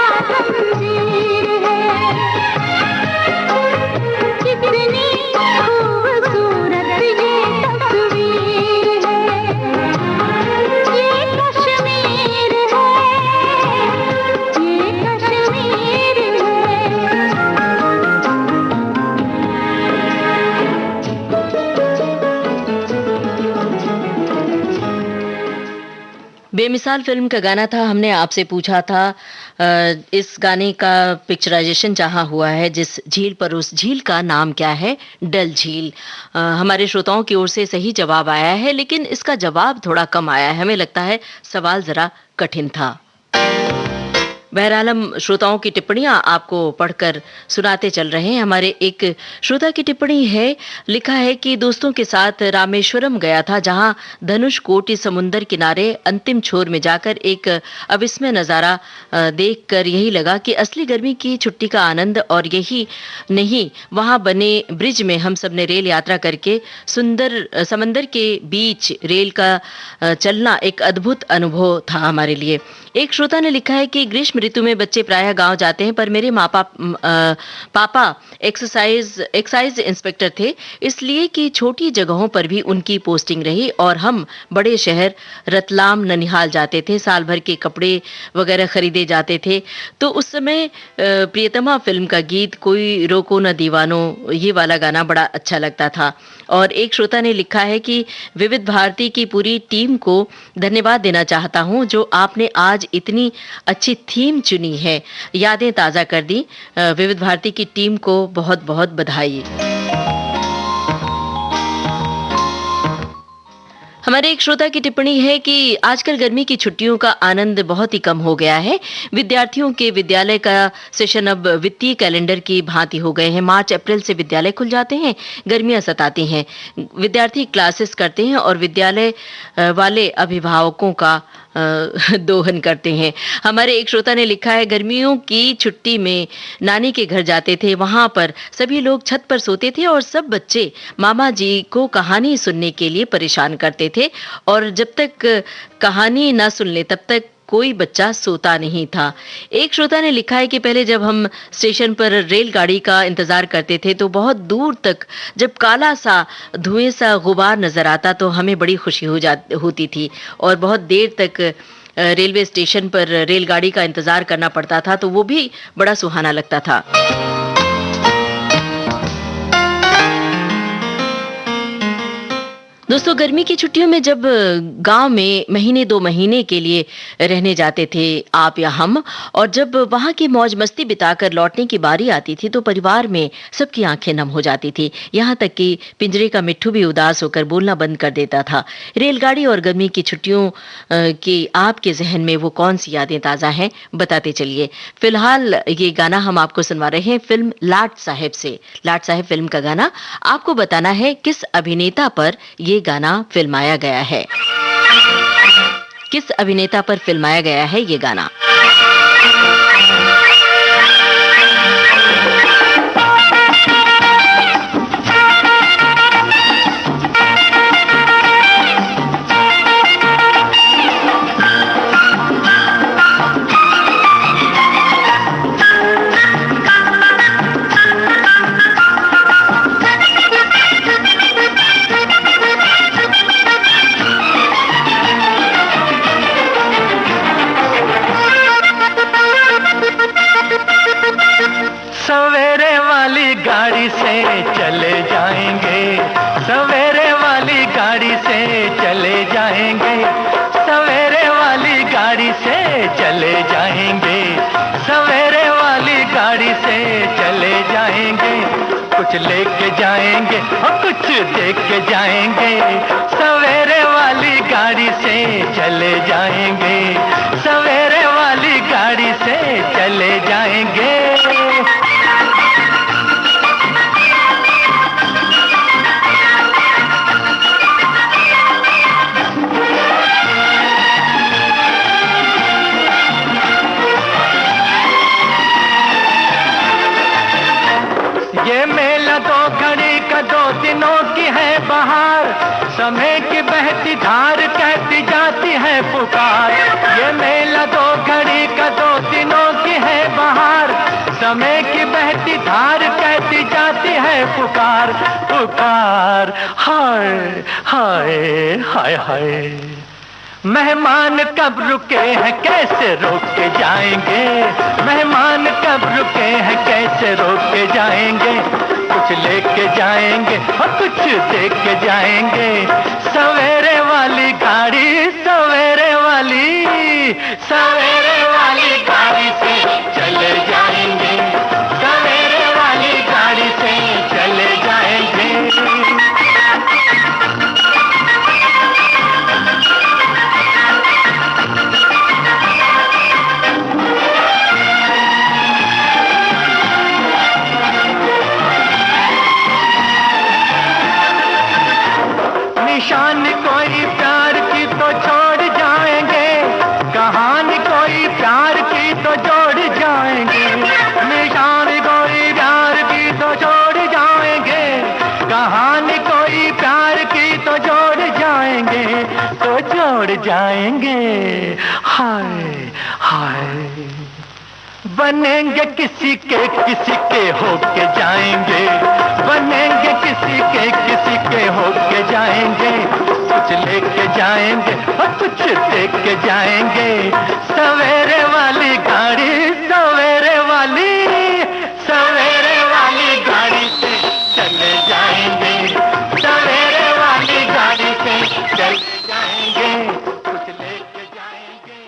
Speaker 1: बेमिसाल फिल्म का गाना था। हमने आपसे पूछा था इस गाने का पिक्चराइजेशन जहाँ हुआ है जिस झील पर, उस झील का नाम क्या है? डल झील। हमारे श्रोताओं की ओर से सही जवाब आया है, लेकिन इसका जवाब थोड़ा कम आया है। हमें लगता है सवाल जरा कठिन था। बहरहाल हम श्रोताओं की टिप्पणियां आपको पढ़कर सुनाते चल रहे हैं। हमारे एक श्रोता की टिप्पणी है, लिखा है कि दोस्तों के साथ रामेश्वरम गया था, जहां धनुष कोटि समुंदर किनारे अंतिम छोर में जाकर एक अविस्मय नज़ारा देखकर यही लगा कि असली गर्मी की छुट्टी का आनंद और यही नहीं, वहां बने ब्रिज में हम सब ने रेल यात्रा करके सुंदर समंदर के बीच रेल का चलना एक अद्भुत अनुभव था हमारे लिए। एक श्रोता ने लिखा है कि ग्रीष्म ऋतु में बच्चे प्रायः गांव जाते हैं, पर मेरे पापा एक्साइज इंस्पेक्टर थे, इसलिए कि छोटी जगहों पर भी उनकी पोस्टिंग रही और हम बड़े शहर रतलाम ननिहाल जाते थे। साल भर के कपड़े वगैरह खरीदे जाते थे। तो उस समय प्रियतमा फिल्म का गीत कोई रोको न दीवानो, ये वाला गाना बड़ा अच्छा लगता था। और एक श्रोता ने लिखा है कि विविध भारती की पूरी टीम को धन्यवाद देना चाहता हूं, जो आपने आज इतनी अच्छी थीम चुनी है, यादें ताज़ा कर दी। विविध भारती की टीम को बहुत बहुत बधाई। हमारे एक श्रोता की टिप्पणी है कि आजकल गर्मी की छुट्टियों का आनंद बहुत ही कम हो गया है। विद्यार्थियों के विद्यालय का सेशन अब वित्तीय कैलेंडर की भांति हो गए हैं। मार्च अप्रैल से विद्यालय खुल जाते हैं, गर्मियां सताती हैं, विद्यार्थी क्लासेस करते हैं और विद्यालय वाले अभिभावकों का दोहन करते हैं। हमारे एक श्रोता ने लिखा है, गर्मियों की छुट्टी में नानी के घर जाते थे, वहां पर सभी लोग छत पर सोते थे और सब बच्चे मामा जी को कहानी सुनने के लिए परेशान करते थे और जब तक कहानी ना सुन ले तब तक कोई बच्चा सोता नहीं था। एक श्रोता ने लिखा है कि पहले जब हम स्टेशन पर रेलगाड़ी का इंतजार करते थे तो बहुत दूर तक जब काला सा धुएं सा गुबार नजर आता तो हमें बड़ी खुशी होती थी और बहुत देर तक रेलवे स्टेशन पर रेलगाड़ी का इंतजार करना पड़ता था, तो वो भी बड़ा सुहाना लगता था। दोस्तों, गर्मी की छुट्टियों में जब गांव में महीने 2 महीने के लिए रहने जाते थे आप या हम, और जब वहां की मौज मस्ती बिताकर लौटने की बारी आती थी तो परिवार में सबकी आंखें नम हो जाती थी। यहाँ तक कि पिंजरे का मिट्ठू भी उदास होकर बोलना बंद कर देता था। रेलगाड़ी और गर्मी की छुट्टियों की आपके जहन में वो कौन सी यादें ताज़ा हैं, बताते चलिए। फिलहाल ये गाना हम आपको सुनवा रहे हैं फिल्म लाट साहब से। लाट साहब फिल्म का गाना आपको बताना है किस अभिनेता पर ये गाना फिल्माया गया है। किस अभिनेता पर फिल्माया गया है ये गाना?
Speaker 5: सवेरे वाली गाड़ी से चले जाएंगे, सवेरे वाली गाड़ी से चले जाएंगे, सवेरे वाली गाड़ी से चले जाएंगे, सवेरे वाली गाड़ी से चले जाएंगे। कुछ लेके जाएंगे और कुछ देख के जाएंगे, सवेरे वाली गाड़ी से चले जाएंगे, सवेरे वाली गाड़ी से चले जाएंगे। ये मेला 2 घड़ी का 2 दिनों की है बहार, समय की बहती धार कहती जाती है पुकार। ये मेला 2 घड़ी का 2 दिनों की है बहार, समय की बहती धार कहती जाती है पुकार, पुकार। हाय हाय हाय हाय, मेहमान कब रुके हैं कैसे रोक के जाएंगे, मेहमान कब रुके हैं कैसे रोक के जाएंगे। कुछ लेके जाएंगे और कुछ देख के जाएंगे, सवेरे वाली गाड़ी, सवेरे वाली सवेरे वाली गाड़ी से चले जाएंगे, सवेरे वाली गाड़ी से चले जाएंगे। निशान कोई प्यार की तो छोड़ जाएंगे, कहानी कोई प्यार की तो जोड़ जाएंगे। निशान कोई प्यार की तो छोड़ जाएंगे, कहानी कोई प्यार की तो जोड़ जाएंगे, तो जोड़ जाएंगे। हाय हाय बनेंगे किसी के होके जाएंगे, बनेंगे किसी के होके जाएंगे। कुछ लेके जाएंगे और कुछ देख के जाएंगे। सवेरे वाली गाड़ी, सवेरे वाली गाड़ी से चले जाएंगे, सवेरे वाली गाड़ी से चले जाएंगे। कुछ लेके जाएंगे।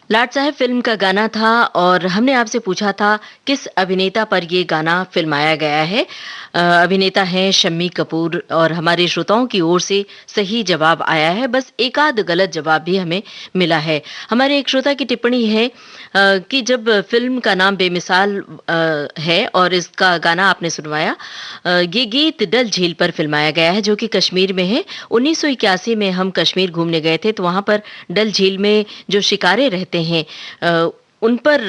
Speaker 1: लाट साहब फिल्म का गाना था और हमने आपसे पूछा था किस अभिनेता पर ये गाना फिल्माया गया है। अभिनेता हैं शम्मी कपूर और हमारे श्रोताओं की ओर से सही जवाब आया है, बस एक आध गलत जवाब भी हमें मिला है। हमारे एक श्रोता की टिप्पणी है कि जब फिल्म का नाम बेमिसाल है और इसका गाना आपने सुनवाया, ये गीत डल झील पर फिल्माया गया है जो कि कश्मीर में है। 1981 में हम कश्मीर घूमने गए थे तो वहां पर डल झील में जो शिकारे रहते हैं उन पर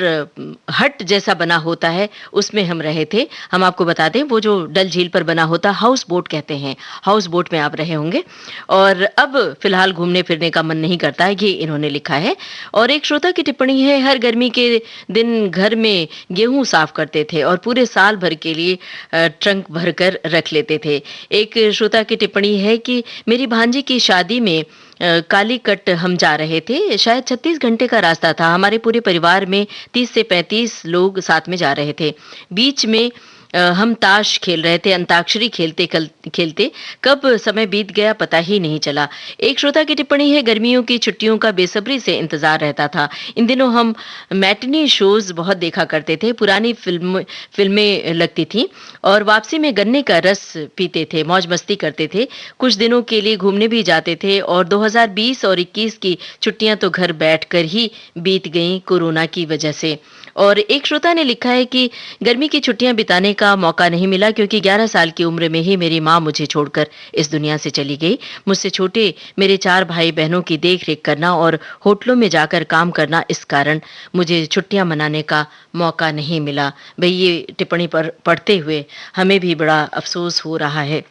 Speaker 1: हट जैसा बना होता है, उसमें हम रहे थे। हम आपको बता दें वो जो डल झील पर बना होता हाउस बोट कहते हैं, हाउस बोट में आप रहे होंगे और अब फिलहाल घूमने फिरने का मन नहीं करता है, ये इन्होंने लिखा है। और एक श्रोता की टिप्पणी है, हर गर्मी के दिन घर में गेहूं साफ करते थे और पूरे साल भर के लिए ट्रंक भरकर रख लेते थे। एक श्रोता की टिप्पणी है कि मेरी भांजी की शादी में कालीकट हम जा रहे थे, शायद 36 घंटे का रास्ता था। हमारे पूरे परिवार में 30 से 35 लोग साथ में जा रहे थे। बीच में हम ताश खेल रहे थे, अंताक्षरी खेलते खेलते कब समय बीत गया पता ही नहीं चला। एक श्रोता की टिप्पणी है, गर्मियों की छुट्टियों का बेसब्री से इंतजार रहता था। इन दिनों हम मैटिनी शोज बहुत देखा करते थे, पुरानी फिल्में लगती थी और वापसी में गन्ने का रस पीते थे, मौज मस्ती करते थे, कुछ दिनों के लिए घूमने भी जाते थे। और 2020 और 21 की छुट्टियां तो घर बैठकर ही बीत गईं कोरोना की वजह से। और एक श्रोता ने लिखा है कि गर्मी की छुट्टियां बिताने का मौका नहीं मिला क्योंकि 11 साल की उम्र में ही मेरी माँ मुझे छोड़कर इस दुनिया से चली गई। मुझसे छोटे मेरे 4 भाई बहनों की देख रेख करना और होटलों में जाकर काम करना, इस कारण मुझे छुट्टियां मनाने का मौका नहीं मिला। भाई ये टिप्पणी पर पढ़ते हुए हमें भी बड़ा अफसोस हो रहा है।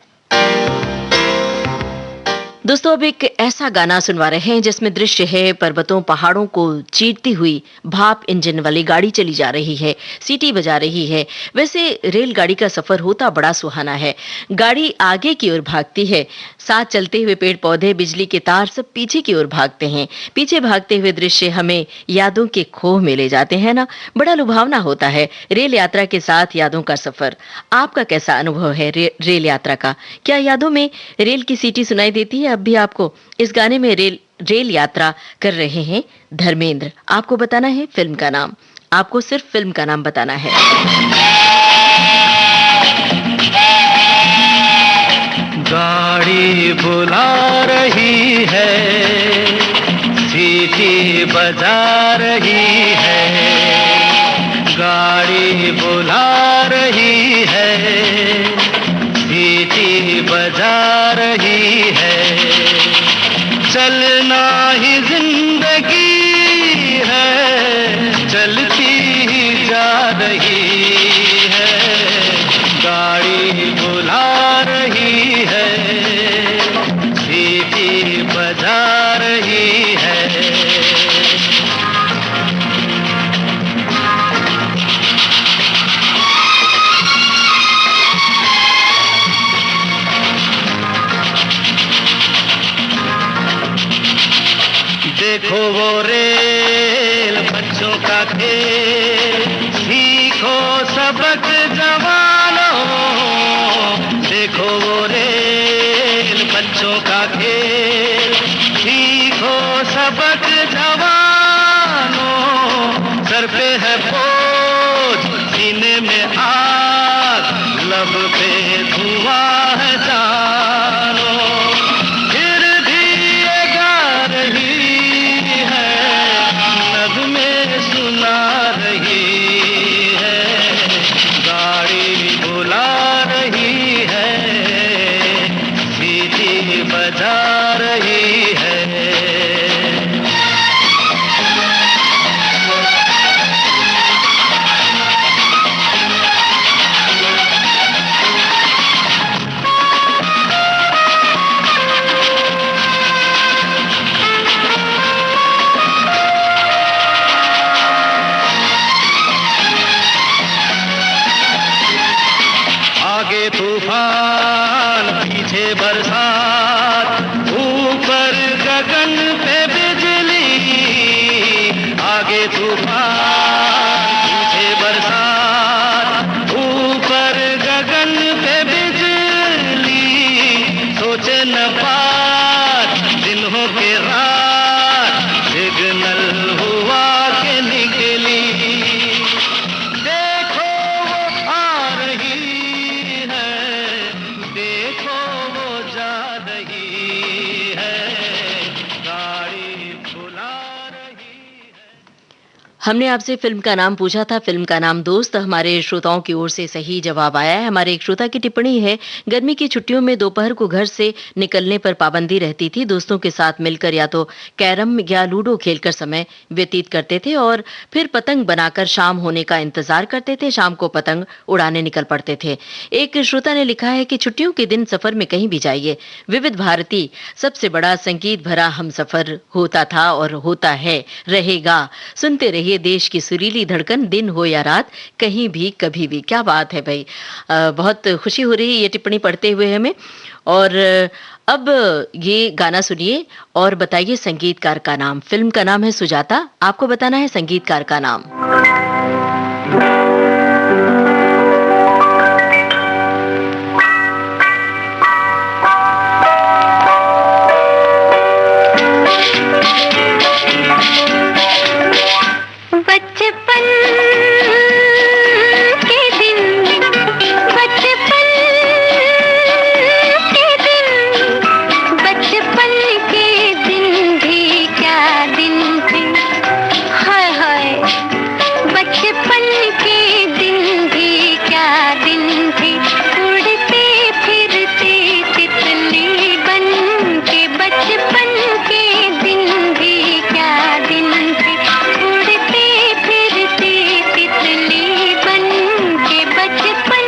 Speaker 1: दोस्तों अब एक ऐसा गाना सुनवा रहे हैं जिसमें दृश्य है पर्वतों पहाड़ों को चीरती हुई भाप इंजन वाली गाड़ी चली जा रही है, सीटी बजा रही है। वैसे रेलगाड़ी का सफर होता बड़ा सुहाना है। गाड़ी आगे की ओर भागती है, साथ चलते हुए पेड़ पौधे बिजली के तार सब पीछे की ओर भागते हैं। पीछे भागते हुए दृश्य हमें यादों के खोह में ले जाते हैं ना, बड़ा लुभावना होता है रेल यात्रा के साथ यादों का सफर। आपका कैसा अनुभव है रेल यात्रा का? क्या यादों में रेल की सीटी सुनाई देती है अब भी आपको? इस गाने में रेल यात्रा कर रहे हैं धर्मेंद्र। आपको बताना है फिल्म का नाम, आपको सिर्फ फिल्म का नाम बताना है।
Speaker 5: गाड़ी बुला रही है, सीटी बजा रही है, गाड़ी बुला रही है, सीटी बजा रही है। चलना ही जिंदगी है, चलती ही जा रही है, गाड़ी बुला रही है, सीटी बजा रही है। देखो वो रेल बच्चों का खेल, सीखो सबक जवानों। देखो वो रेल बच्चों का खेल, सीखो सबक सोच, सीने में आग, लब पे धुआं है जानो, फिर भी ये गा रही है, नगमे सुना रही है, गाड़ी बुला रही है, सीटी बजा रही है। आगे तूफान, पीछे बरसात, ऊपर गगन पे बिजली, आगे तूफान, पीछे बरसात, ऊपर गगन पे बिजली, सोचे न बात, दिन हो के रात, सिग्नल हुआ के निकली, देखो वो आ रही है, देखो वो जा रही है, गाड़ी बुला रही है।
Speaker 1: हमने आपसे फिल्म का नाम पूछा था, फिल्म का नाम दोस्त। हमारे श्रोताओं की ओर से सही जवाब आया है। हमारे एक श्रोता की टिप्पणी है, गर्मी की छुट्टियों में दोपहर को घर से निकलने पर पाबंदी रहती थी। दोस्तों के साथ मिलकर या तो कैरम या लूडो खेलकर समय व्यतीत करते थे और फिर पतंग बनाकर शाम होने का इंतजार करते थे। शाम को पतंग उड़ाने निकल पड़ते थे। एक श्रोता ने लिखा है कि छुट्टियों के दिन सफर में कहीं भी जाइए, विविध भारती सबसे बड़ा संगीत भरा हम सफर होता था और होता है, रहेगा। सुनते रहिए देश की सुरीली धड़कन, दिन हो या रात, कहीं भी कभी भी। क्या बात है भाई, बहुत खुशी हो रही है ये टिप्पणी पढ़ते हुए हमें। और अब ये गाना सुनिए और बताइए संगीतकार का नाम। फिल्म का नाम है सुजाता, आपको बताना है संगीतकार का नाम।
Speaker 3: बचपन के दिन, बचपन के दिन, बचपन के दिन भी क्या दिन थे, हाय हाय, बचपन के दिन भी क्या दिन थे, उड़ते फिरते तितली बन के, बचपन के दिन भी क्या दिन थे, उड़ते फिरते तितली बन के, बचपन।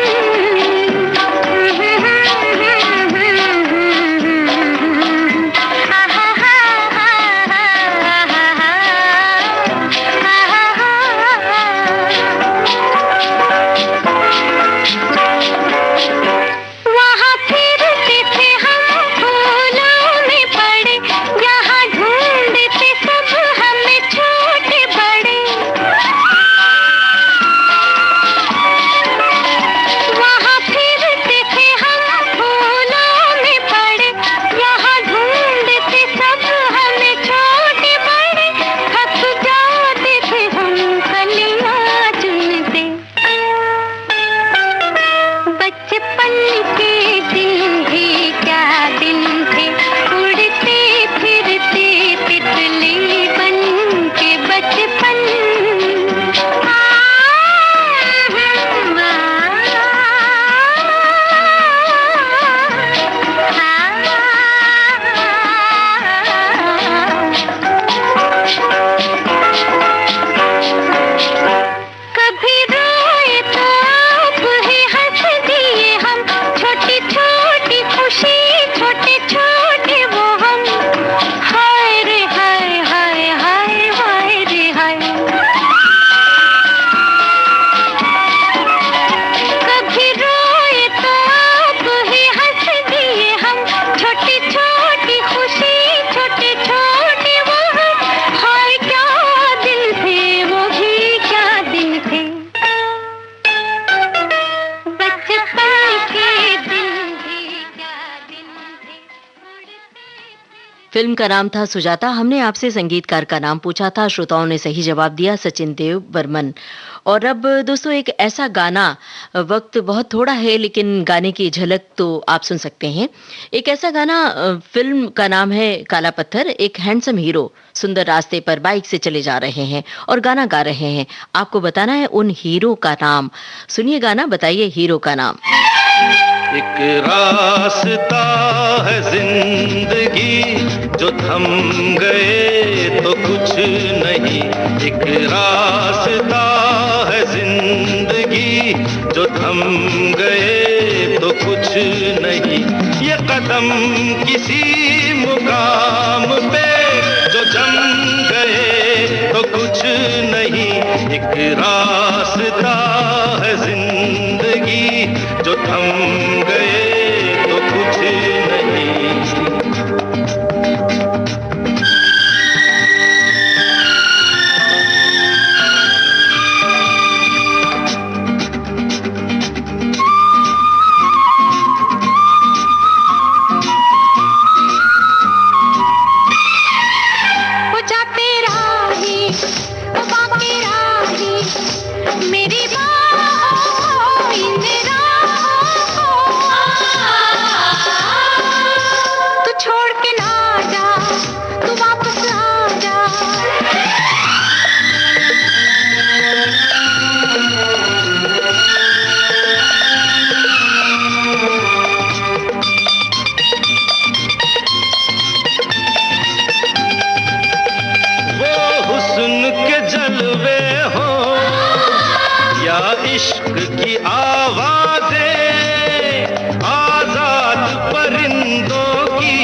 Speaker 1: फिल्म का नाम था सुजाता। हमने आपसे संगीतकार का नाम पूछा था, श्रोताओं ने सही जवाब दिया सचिन देव बर्मन। और अब दोस्तों एक ऐसा गाना, वक्त बहुत थोड़ा है लेकिन गाने की झलक तो आप सुन सकते हैं। एक ऐसा गाना, फिल्म का नाम है काला पत्थर। एक हैंडसम हीरो सुंदर रास्ते पर बाइक से चले जा रहे हैं और गाना गा रहे हैं। आपको बताना है उन हीरो का नाम। सुनिए गाना, बताइए हीरो का नाम।
Speaker 4: एक रास्ता है जिंदगी जो थम गए तो कुछ नहीं। एक रास्ता है जिंदगी जो थम गए तो कुछ नहीं। ये कदम किसी मुकाम पे जो जम गए तो कुछ नहीं। एक रास्ता है जिंदगी जो थम गए तो कुछ नहीं।
Speaker 3: वो जाते राही, वो बाकी राही, मेरी बाहों इन राहों तू छोड़ के ना जा, तू वापस आ जा।
Speaker 4: वो हुस्न के जलवे हो या इश्क की आवाजें, आजाद परिंदों की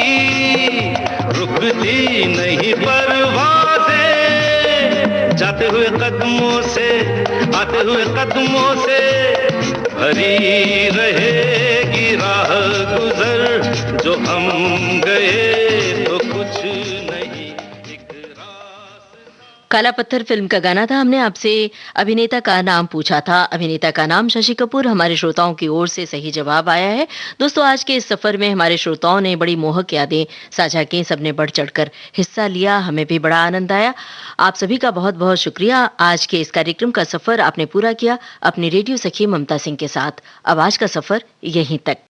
Speaker 4: रुकती नहीं परवाजें। जाते हुए कदमों से, आते हुए कदमों से भरी रहेगी राह गुजर। जो हम गए तो कुछ नहीं। एक
Speaker 1: काला पत्थर फिल्म का गाना था। हमने आपसे अभिनेता का नाम पूछा था। अभिनेता का नाम शशि कपूर। हमारे श्रोताओं की ओर से सही जवाब आया है। दोस्तों आज के इस सफर में हमारे श्रोताओं ने बड़ी मोहक यादें साझा की, सबने बढ़ चढ़कर हिस्सा लिया, हमें भी बड़ा आनंद आया। आप सभी का बहुत बहुत शुक्रिया। आज के इस कार्यक्रम का सफर आपने पूरा किया अपनी रेडियो सखी ममता सिंह के साथ। अब आज का सफर यहीं तक।